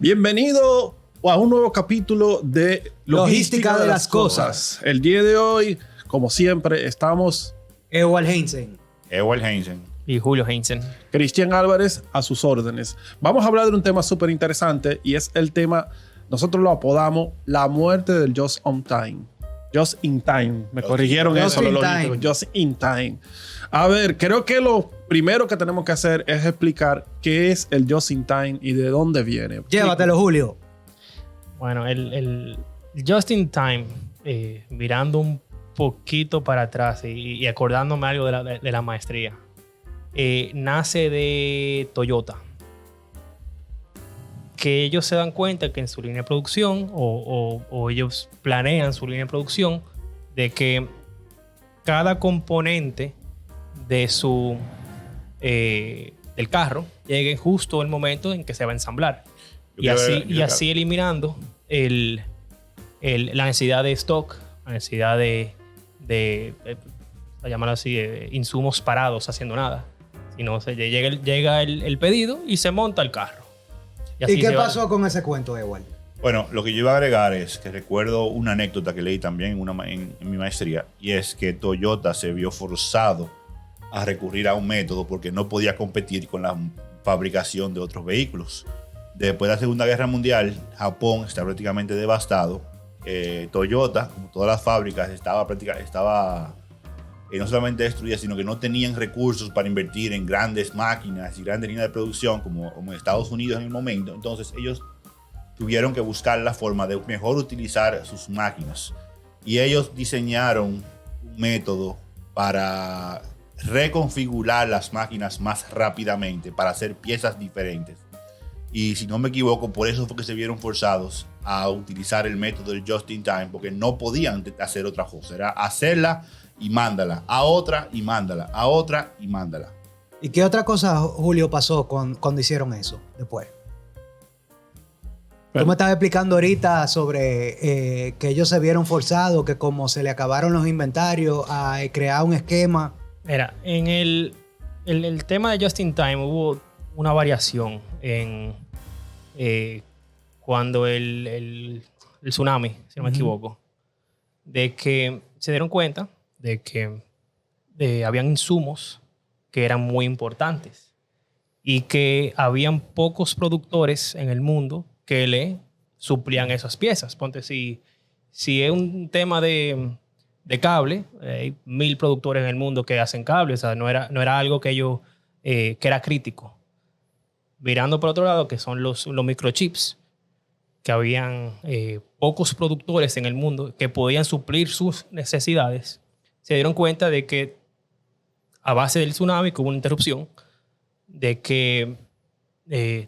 Bienvenido a un nuevo capítulo de Logística de las Cosas. El día de hoy, como siempre, estamos Ewald Heinzen y Julio Heinzen. Cristian Álvarez a sus órdenes. Vamos a hablar de un tema súper interesante y es el tema, nosotros lo apodamos la muerte del Just on Time. Just in Time. Me corrigieron eso. Just in Time. A ver, creo que lo primero que tenemos que hacer es explicar qué es el Just in Time y de dónde viene. Llévatelo, Julio. Bueno, el Just in Time, mirando un poquito para atrás y acordándome algo de la maestría, nace de Toyota. Que ellos se dan cuenta que en su línea de producción o ellos planean su línea de producción de que cada componente de del carro llegue justo el momento en que se va a ensamblar. Y así eliminando la necesidad de stock, la necesidad de llamarlo así, de insumos parados haciendo nada. Sino llega el pedido y se monta el carro. ¿Y qué pasó con ese cuento, Ewald? Bueno, lo que yo iba a agregar es que recuerdo una anécdota que leí también en mi maestría, y es que Toyota se vio forzado a recurrir a un método porque no podía competir con la fabricación de otros vehículos. Después de la Segunda Guerra Mundial, Japón está prácticamente devastado. Toyota, como todas las fábricas, estaba no solamente destruida, sino que no tenían recursos para invertir en grandes máquinas y grandes líneas de producción como en Estados Unidos en el momento. Entonces ellos tuvieron que buscar la forma de mejor utilizar sus máquinas. Y ellos diseñaron un método para reconfigurar las máquinas más rápidamente, para hacer piezas diferentes. Y si no me equivoco, por eso fue que se vieron forzados a utilizar el método del Just in Time, porque no podían hacer otra cosa. Era hacerla y mándala, a otra y mándala, a otra y mándala. ¿Y qué otra cosa, Julio, pasó cuando hicieron eso después? Tú me estabas explicando ahorita sobre que ellos se vieron forzados, que como se le acabaron los inventarios, a crear un esquema. Mira, en el tema de Just in Time hubo una variación en cuando el tsunami, si no me equivoco, de que se dieron cuenta de que habían insumos que eran muy importantes y que habían pocos productores en el mundo que le suplían esas piezas. Ponte, si es un tema de cable, hay 1000 productores en el mundo que hacen cables. O sea, no era algo que era crítico. Mirando por otro lado, que son los microchips, que habían pocos productores en el mundo que podían suplir sus necesidades, se dieron cuenta de que a base del tsunami, que hubo una interrupción, de que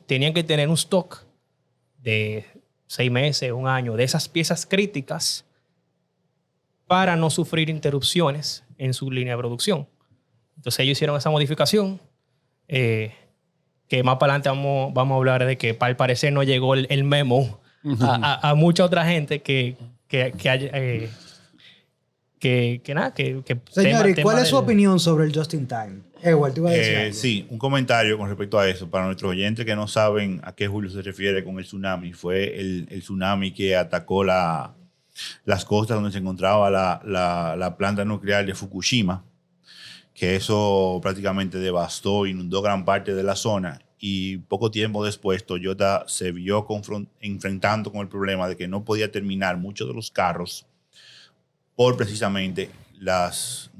tenían que tener un stock de 6 meses, un año, de esas piezas críticas para no sufrir interrupciones en su línea de producción. Entonces ellos hicieron esa modificación, que más para adelante vamos a hablar de que al parecer no llegó el memo a mucha otra gente que Señor, ¿y cuál es su opinión sobre el Just in Time? Ewald, ¿te iba a decir algo? Sí, un comentario con respecto a eso. Para nuestros oyentes que no saben a qué Julio se refiere con el tsunami, fue el tsunami que atacó las costas donde se encontraba la planta nuclear de Fukushima, que eso prácticamente devastó, inundó gran parte de la zona, y poco tiempo después Toyota se vio enfrentando con el problema de que no podía terminar muchos de los carros por precisamente las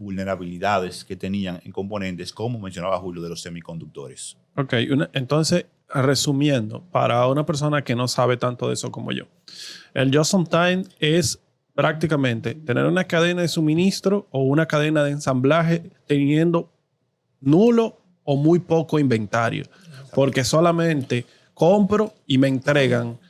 vulnerabilidades que tenían en componentes, como mencionaba Julio, de los semiconductores. Ok, entonces, resumiendo, para una persona que no sabe tanto de eso como yo, el Just on Time es prácticamente tener una cadena de suministro o una cadena de ensamblaje teniendo nulo o muy poco inventario, porque solamente compro y me entregan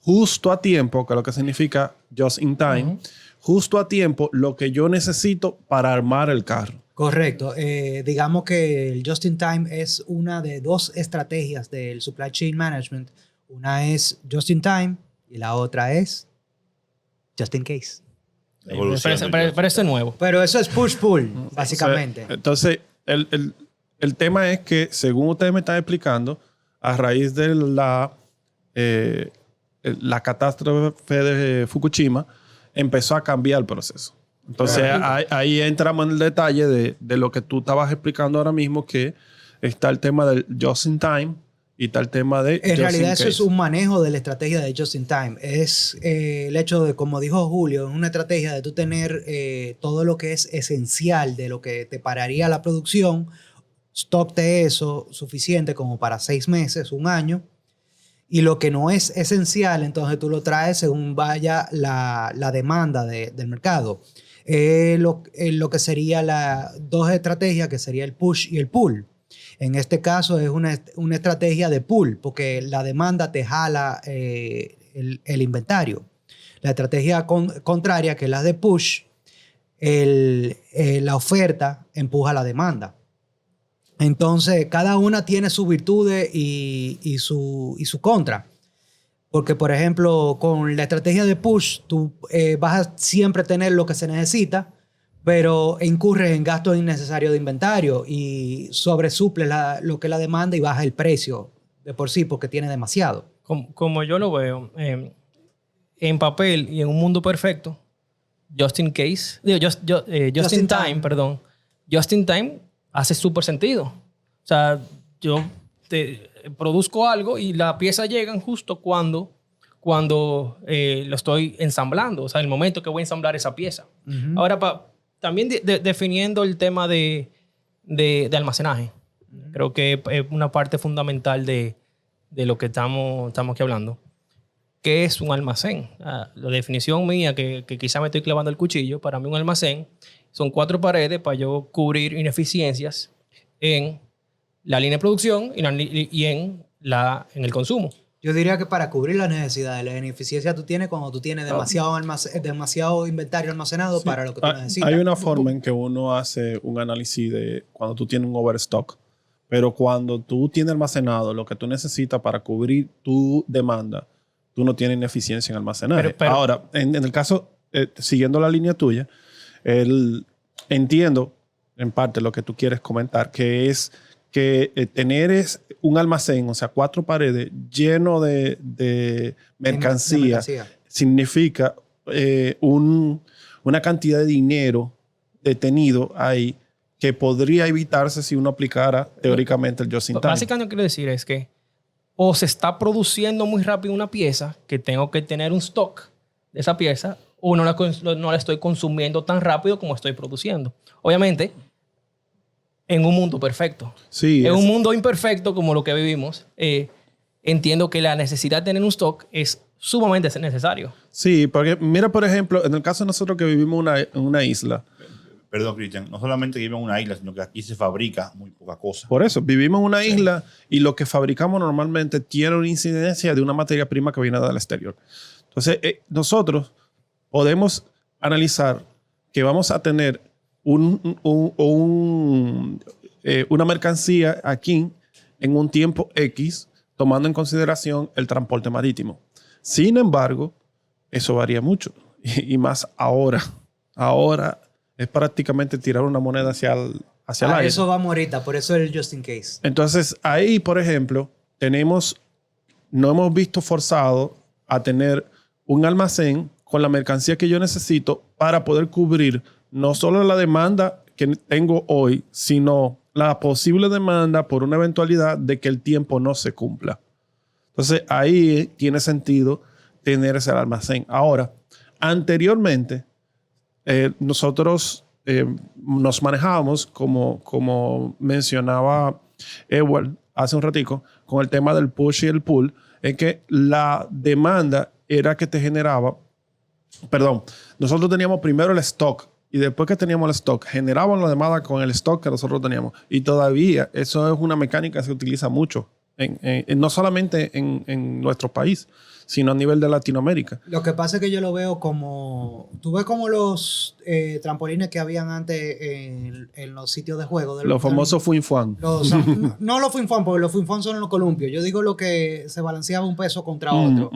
justo a tiempo, que es lo que significa Just in Time, justo a tiempo lo que yo necesito para armar el carro. Correcto. Digamos que el Just in Time es una de 2 estrategias del Supply Chain Management. Una es Just in Time y la otra es Just in Case. Pero eso es nuevo. Pero eso es push-pull, básicamente. Entonces, el tema es que, según ustedes me están explicando, a raíz de la la catástrofe de Fukushima, empezó a cambiar el proceso. Entonces, ahí entramos en el detalle de lo que tú estabas explicando ahora mismo, que está el tema del just in time y está el tema de En just realidad in eso case. es un manejo de la estrategia de just in time. Es el hecho de, como dijo Julio, una estrategia de tú tener todo lo que es esencial de lo que te pararía la producción, stock de eso suficiente como para 6 meses, un año, y lo que no es esencial, entonces tú lo traes según vaya la demanda del mercado. Lo que sería dos estrategias, que sería el push y el pull. En este caso es una estrategia de pull, porque la demanda te jala el inventario. La estrategia contraria, que es la de push, la oferta empuja la demanda. Entonces, cada una tiene sus virtudes y su contra. Porque, por ejemplo, con la estrategia de push, tú vas a siempre tener lo que se necesita, pero incurres en gastos innecesarios de inventario y sobresuples lo que es la demanda y baja el precio de por sí porque tiene demasiado. Como yo lo veo, en papel y en un mundo perfecto, just in case, just in time, perdón, just in time hace súper sentido. O sea, yo produzco algo y la pieza llegan justo cuando lo estoy ensamblando, o sea, el momento que voy a ensamblar esa pieza. Uh-huh. Ahora, también definiendo el tema de almacenaje, creo que es una parte fundamental de lo que estamos aquí hablando. ¿Qué es un almacén? La definición mía, que quizá me estoy clavando el cuchillo, para mí un almacén son 4 paredes para yo cubrir ineficiencias en la línea de producción y en el consumo. Yo diría que para cubrir las necesidades, la ineficiencia tú tienes cuando tú tienes demasiado inventario almacenado para lo que tú necesitas. Hay una forma en que uno hace un análisis de cuando tú tienes un overstock, pero cuando tú tienes almacenado lo que tú necesitas para cubrir tu demanda, tú no tienes ineficiencia en almacenaje. Pero ahora, en el caso, siguiendo la línea tuya, entiendo en parte lo que tú quieres comentar, que es que tener un almacén, o sea, 4 paredes lleno de mercancía, significa una cantidad de dinero detenido ahí que podría evitarse si uno aplicara teóricamente el just in time. Básicamente lo que quiero decir es que o se está produciendo muy rápido una pieza que tengo que tener un stock de esa pieza, o no la estoy consumiendo tan rápido como estoy produciendo. Obviamente, en un mundo perfecto. Sí, en un mundo imperfecto como lo que vivimos, entiendo que la necesidad de tener un stock es sumamente necesario. Sí, porque mira, por ejemplo, en el caso de nosotros que vivimos en una isla. Perdón, Cristian, no solamente vivimos en una isla, sino que aquí se fabrica muy poca cosa. Por eso, vivimos en una isla y lo que fabricamos normalmente tiene una incidencia de una materia prima que viene del exterior. Entonces, nosotros podemos analizar que vamos a tener una mercancía aquí en un tiempo X, tomando en consideración el transporte marítimo. Sin embargo, eso varía mucho. Y más ahora. Ahora es prácticamente tirar una moneda hacia el aire. Eso vamos ahorita, por eso el just in case. Entonces, ahí, por ejemplo, no hemos visto forzado a tener un almacén con la mercancía que yo necesito para poder cubrir no solo la demanda que tengo hoy, sino la posible demanda por una eventualidad de que el tiempo no se cumpla. Entonces, ahí tiene sentido tener ese almacén. Ahora, anteriormente, nosotros nos manejábamos, como mencionaba Edward hace un ratico, con el tema del push y el pull, en que la demanda era que te generaba, nosotros teníamos primero el stock y después que teníamos el stock, generábamos la demanda con el stock que nosotros teníamos. Y todavía eso es una mecánica que se utiliza mucho, no solamente en nuestro país, sino a nivel de Latinoamérica. Lo que pasa es que yo lo veo como... Tú ves como los trampolines que habían antes en los sitios de juego. Los famosos Fuinfuan. No los Fuinfuan, porque los Fuinfuan son los columpios. Yo digo lo que se balanceaba un peso contra otro.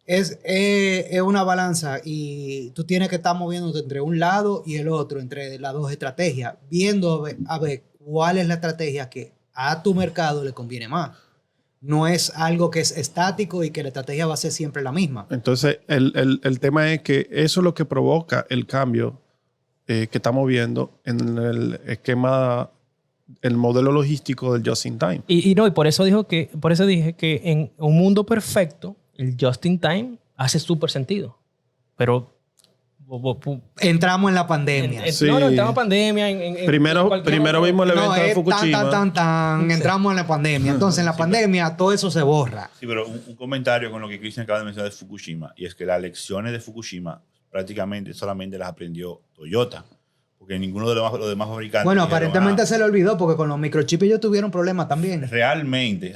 Es una balanza y tú tienes que estar moviéndote entre un lado y el otro, entre las dos estrategias, viendo a ver cuál es la estrategia que a tu mercado le conviene más. No es algo que es estático y que la estrategia va a ser siempre la misma. Entonces, el tema es que eso es lo que provoca el cambio que estamos viendo en el esquema, el modelo logístico del just in time. Y por eso dije que en un mundo perfecto, el just in time hace súper sentido. Pero Entramos en la pandemia. Sí. No, entramos en pandemia. Primero vimos el evento de es Fukushima. entramos en la pandemia. Entonces, en la pandemia todo eso se borra. Sí, pero un comentario con lo que Cristian acaba de mencionar de Fukushima, y es que las lecciones de Fukushima prácticamente solamente las aprendió Toyota, porque ninguno de los demás fabricantes... Bueno, dijeron, aparentemente se le olvidó porque con los microchips ellos tuvieron problemas también. Realmente,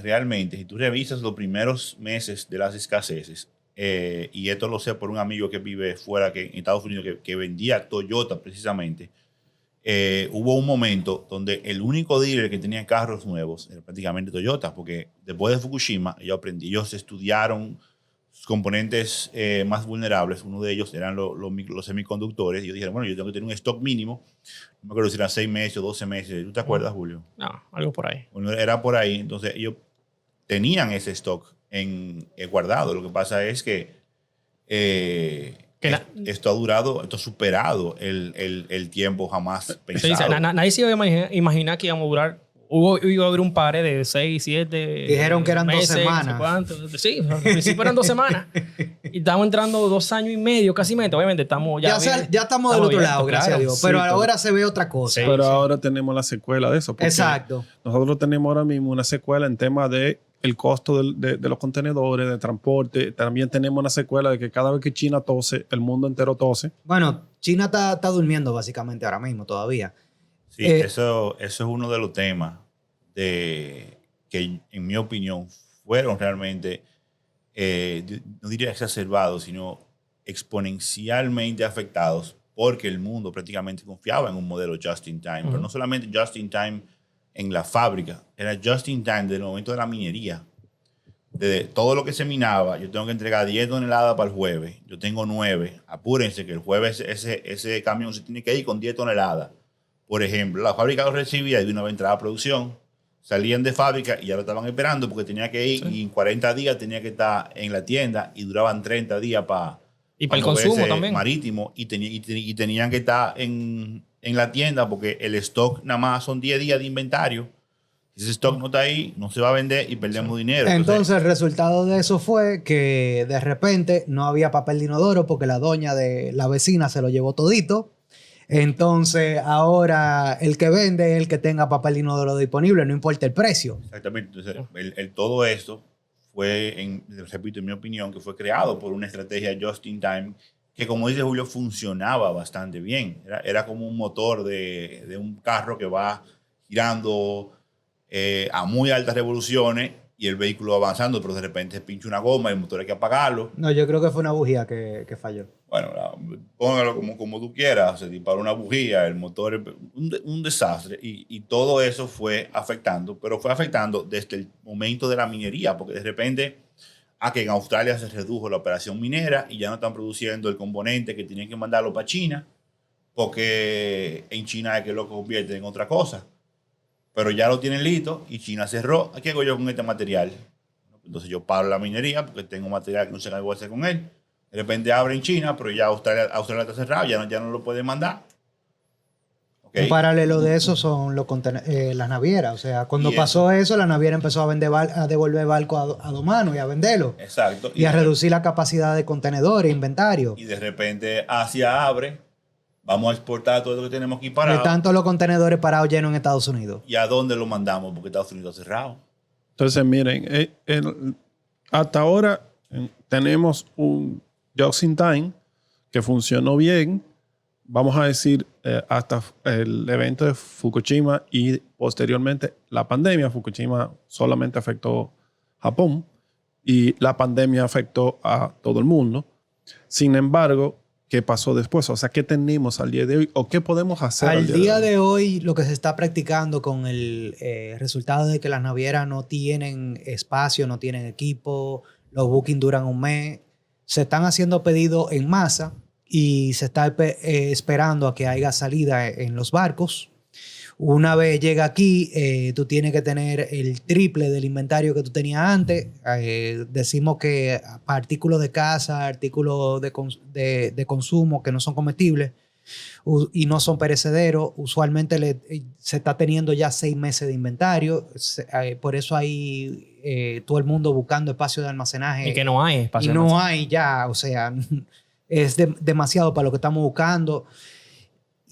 si tú revisas los primeros meses de las escaseces, y esto lo sé por un amigo que vive fuera, que en Estados Unidos, que vendía Toyota precisamente, hubo un momento donde el único dealer que tenía carros nuevos era prácticamente Toyota, porque después de Fukushima ellos estudiaron sus componentes más vulnerables. Uno de ellos eran los semiconductores, y ellos dijeron, bueno, yo tengo que tener un stock mínimo, no me acuerdo si eran 6 meses o 12 meses. ¿Tú te acuerdas, Julio? No, algo por ahí. Bueno, era por ahí. Entonces ellos tenían ese stock guardado. Lo que pasa es que esto ha superado el tiempo jamás pensado. Sí, nadie se iba a imaginar que íbamos a durar. Iba a haber un par de 6, 7. Dijeron que eran meses, 2 semanas. No sé cuánto. Sí, al principio eran 2 semanas. Y estamos entrando 2 años y medio, casi menos. Obviamente estamos ya estamos del otro lado, gracias claro. a Dios. Sí, pero ahora se ve otra cosa. Sí, Pero ahora tenemos la secuela de eso. Porque Exacto. nosotros tenemos ahora mismo una secuela en tema de el costo de los contenedores, de transporte. También tenemos una secuela de que cada vez que China tose, el mundo entero tose. Bueno, China está durmiendo básicamente ahora mismo todavía. Sí, eso es uno de los temas que, en mi opinión, fueron realmente, no diría exacerbados, sino exponencialmente afectados, porque el mundo prácticamente confiaba en un modelo just in time. Pero no solamente just in time en la fábrica, era just in time desde el momento de la minería. De todo lo que se minaba, yo tengo que entregar 10 toneladas para el jueves, yo tengo 9, apúrense que el jueves ese camión se tiene que ir con 10 toneladas. Por ejemplo, la fábrica lo recibía y de una vez entraba a producción, salían de fábrica y ya lo estaban esperando porque tenía que ir, y en 40 días tenía que estar en la tienda, y duraban 30 días para el consumo también. Marítimo, y tenían que estar en la tienda porque el stock nada más son 10 días de inventario. Si ese stock no está ahí, no se va a vender y perdemos dinero. Entonces el resultado de eso fue que de repente no había papel de inodoro porque la doña de la vecina se lo llevó todito. Entonces ahora el que vende es el que tenga papel de inodoro disponible, no importa el precio. Exactamente. Entonces, todo esto fue, repito, en mi opinión, que fue creado por una estrategia just in time que, como dice Julio, funcionaba bastante bien. Era como un motor de un carro que va girando a muy altas revoluciones y el vehículo avanzando, pero de repente se pincha una goma y el motor hay que apagarlo. No, yo creo que fue una bujía que falló. Bueno, póngalo como tú quieras, se disparó una bujía, el motor, un desastre, y todo eso fue afectando, pero fue afectando desde el momento de la minería, porque de repente, que en Australia se redujo la operación minera y ya no están produciendo el componente que tienen que mandarlo para China, porque en China es que lo convierten en otra cosa. Pero ya lo tienen listo y China cerró. ¿Qué hago yo con este material? Entonces yo paro la minería porque tengo material que no sé qué voy a hacer con él. De repente abre en China, pero ya Australia está cerrado, ya no lo pueden mandar. ¿Okay? Un paralelo de eso son las navieras. O sea, cuando pasó eso, la naviera empezó a devolver barcos a domano y a venderlo. Exacto. Y a reducir la capacidad de contenedores, inventario. Y de repente Asia abre, vamos a exportar todo lo que tenemos aquí parado. De tanto los contenedores parados llenos en Estados Unidos. ¿Y a dónde lo mandamos? Porque Estados Unidos está cerrado. Entonces, miren, hasta ahora tenemos un just in time que funcionó bien, vamos a decir, hasta el evento de Fukushima y posteriormente la pandemia. Fukushima solamente afectó a Japón y la pandemia afectó a todo el mundo. Sin embargo, ¿qué pasó después? O sea, ¿qué tenemos al día de hoy? ¿O qué podemos hacer al día de hoy? Lo que se está practicando con el resultado de que las navieras no tienen espacio, no tienen equipo, los bookings duran un mes, se están haciendo pedidos en masa y se está esperando a que haya salida en los barcos. Una vez llega aquí, tú tienes que tener el triple del inventario que tú tenías antes. Decimos que para artículos de casa, artículos de consumo que no son comestibles y no son perecederos, usualmente se está teniendo ya 6 meses de inventario. Por eso hay todo el mundo buscando espacio de almacenaje. Y que no hay espacio. Y no hay ya, o sea, es demasiado para lo que estamos buscando.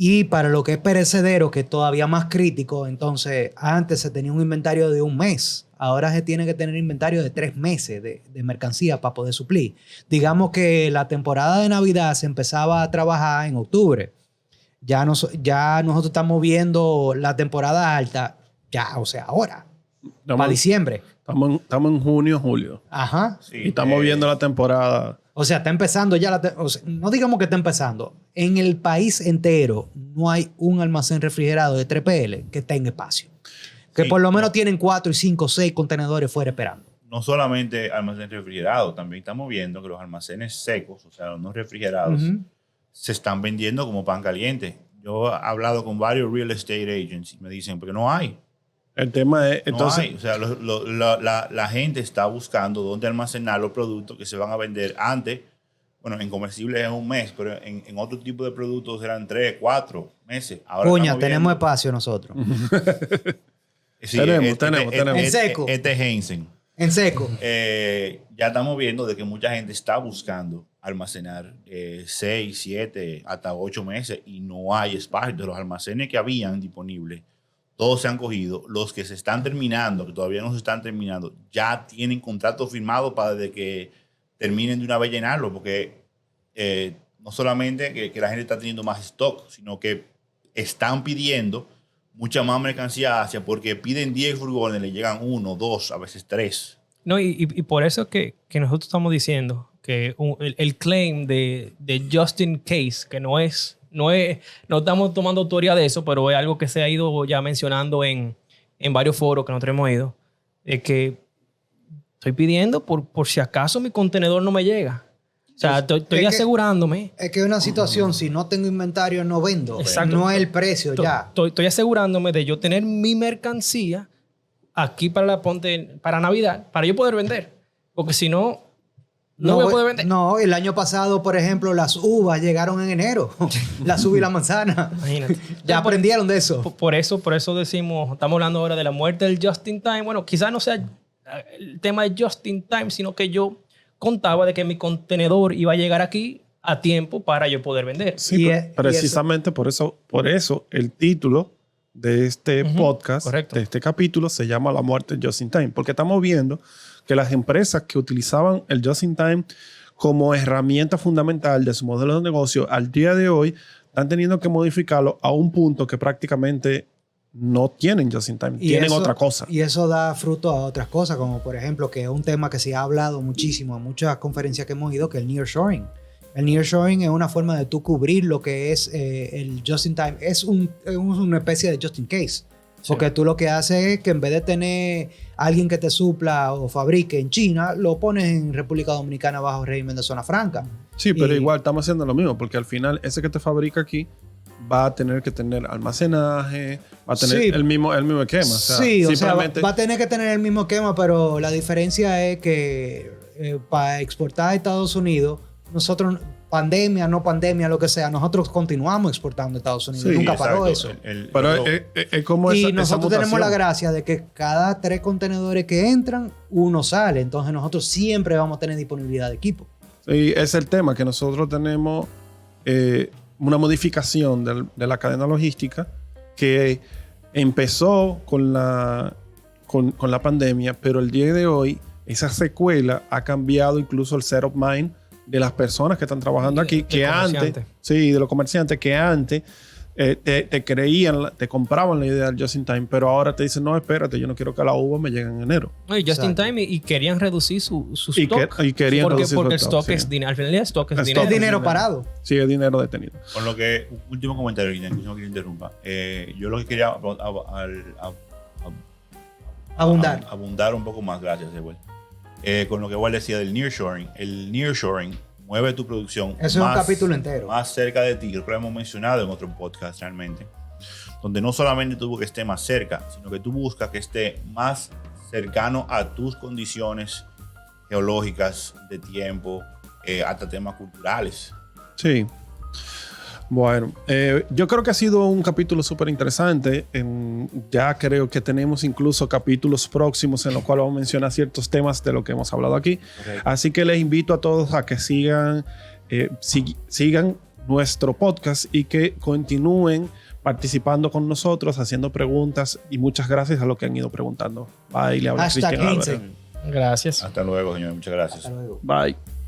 Y para lo que es perecedero, que es todavía más crítico, entonces antes se tenía un inventario de 1 mes. Ahora se tiene que tener inventario de 3 meses de mercancía para poder suplir. Digamos que la temporada de Navidad se empezaba a trabajar en octubre. Ya nosotros estamos viendo la temporada alta, ya, o sea, ahora, para diciembre. Estamos en junio, julio. Ajá. Sí, Y estamos viendo la temporada. O sea, está empezando ya o sea, no digamos que está empezando. En el país entero no hay un almacén refrigerado de 3PL que tenga espacio. Que Sí, por lo menos tienen 4, 5, 6 contenedores fuera esperando. No solamente almacenes refrigerados, también estamos viendo que los almacenes secos, o sea, los no refrigerados, se están vendiendo como pan caliente. Yo he hablado con varios real estate agents y me dicen, porque no hay. El tema es, entonces, No hay. O sea, la gente está buscando dónde almacenar los productos que se van a vender antes. Bueno, en comestibles es 1 mes, pero en otro tipo de productos eran 3, 4 meses. Ahora Cuña, estamos tenemos viendo- espacio nosotros. Sí, tenemos. En seco. Este Heinzen. En seco. Ya estamos viendo de que mucha gente está buscando almacenar 6, 7, hasta 8 meses y no hay espacio. De los almacenes que habían disponibles, todos se han cogido. Los que se están terminando, que todavía no se están terminando, ya tienen contrato firmado para de que terminen de una vez llenarlo, porque no solamente que la gente está teniendo más stock, sino que están pidiendo mucha más mercancía hacia, porque piden 10 furgones, le llegan 1, 2, a veces 3. No, y por eso que nosotros estamos diciendo que el claim de just in case, que no estamos tomando autoría de eso, pero es algo que se ha ido ya mencionando en varios foros que nosotros hemos ido, es que estoy pidiendo por si acaso mi contenedor no me llega. O sea, estoy asegurándome. Es que es una situación, si no tengo inventario, no vendo. Exacto. No es el precio ya. Estoy asegurándome de yo tener mi mercancía aquí para Navidad, para yo poder vender. Porque si no, no voy a poder vender. No, el año pasado, por ejemplo, las uvas llegaron en enero. Las uvas y la manzana. Imagínate. Ya aprendieron de eso. Por eso decimos, estamos hablando ahora de la muerte del just in time. Bueno, quizás no sea el tema de just in time, sino que yo contaba de que mi contenedor iba a llegar aquí a tiempo para yo poder vender. sí, precisamente por eso el título de este podcast, correcto. de este capítulo, se llama La muerte del Just in Time, porque estamos viendo que las empresas que utilizaban el Just in Time como herramienta fundamental de su modelo de negocio al día de hoy están teniendo que modificarlo a un punto que prácticamente no tienen Just in Time, tienen otra cosa. Y eso da fruto a otras cosas, como por ejemplo, que es un tema que se ha hablado muchísimo en muchas conferencias que hemos ido, que es el nearshoring. El nearshoring es una forma de tú cubrir lo que es el just in time. Es una especie de just in case. Porque tú lo que haces es que en vez de tener alguien que te supla o fabrique en China, lo pones en República Dominicana bajo régimen de zona franca. Sí, pero Y- igual estamos haciendo lo mismo, porque al final ese que te fabrica aquí va a tener que tener almacenaje, va a tener Sí. el mismo esquema. O sea, Sí, o sea, simplemente va a tener que tener el mismo esquema, pero la diferencia es que para exportar a Estados Unidos, nosotros, pandemia, no pandemia, lo que sea, nosotros continuamos exportando a Estados Unidos. Sí, Nunca paró eso. pero es como Y esa nosotros tenemos mutación. la gracia de que cada 3 contenedores que entran, uno sale. Entonces nosotros siempre vamos a tener disponibilidad de equipo. Sí, es el tema que nosotros tenemos una modificación de la cadena logística que empezó con la pandemia, pero el día de hoy esa secuela ha cambiado incluso el set of mind de las personas que están trabajando aquí, que antes, sí, de los comerciantes que antes te creían, te compraban la idea del just in time, pero ahora te dicen, no, espérate, yo no quiero que la uva me llegue en enero. No, y just in Exacto. time y querían reducir su Y stock. y querían reducir porque el su stock sí. es dinero. Al final el stock es El dinero. stock Es dinero parado. Sí, es dinero detenido. Con lo que, último comentario, Guillermo, que no quiero interrumpa. Yo lo que quería abundar un poco más, gracias, Ewell. Con lo que igual decía del nearshoring. El nearshoring mueve tu producción Eso es un capítulo entero. más cerca de ti. Creo que lo hemos mencionado en otro podcast realmente. donde no solamente tú que esté más cerca, sino que tú buscas que esté más cercano a tus condiciones geológicas, de tiempo, hasta temas culturales. Sí. Bueno, yo creo que ha sido un capítulo súper interesante. Ya creo que tenemos incluso capítulos próximos en los cuales vamos a mencionar ciertos temas de lo que hemos hablado aquí. Okay. Así que les invito a todos a que sigan nuestro podcast y que continúen participando con nosotros, haciendo preguntas, y muchas gracias a los que han ido preguntando. Bye, le habla Hashtag Cristian Lince. Álvarez. Gracias. Hasta luego, señor. Muchas gracias. Hasta luego. Bye.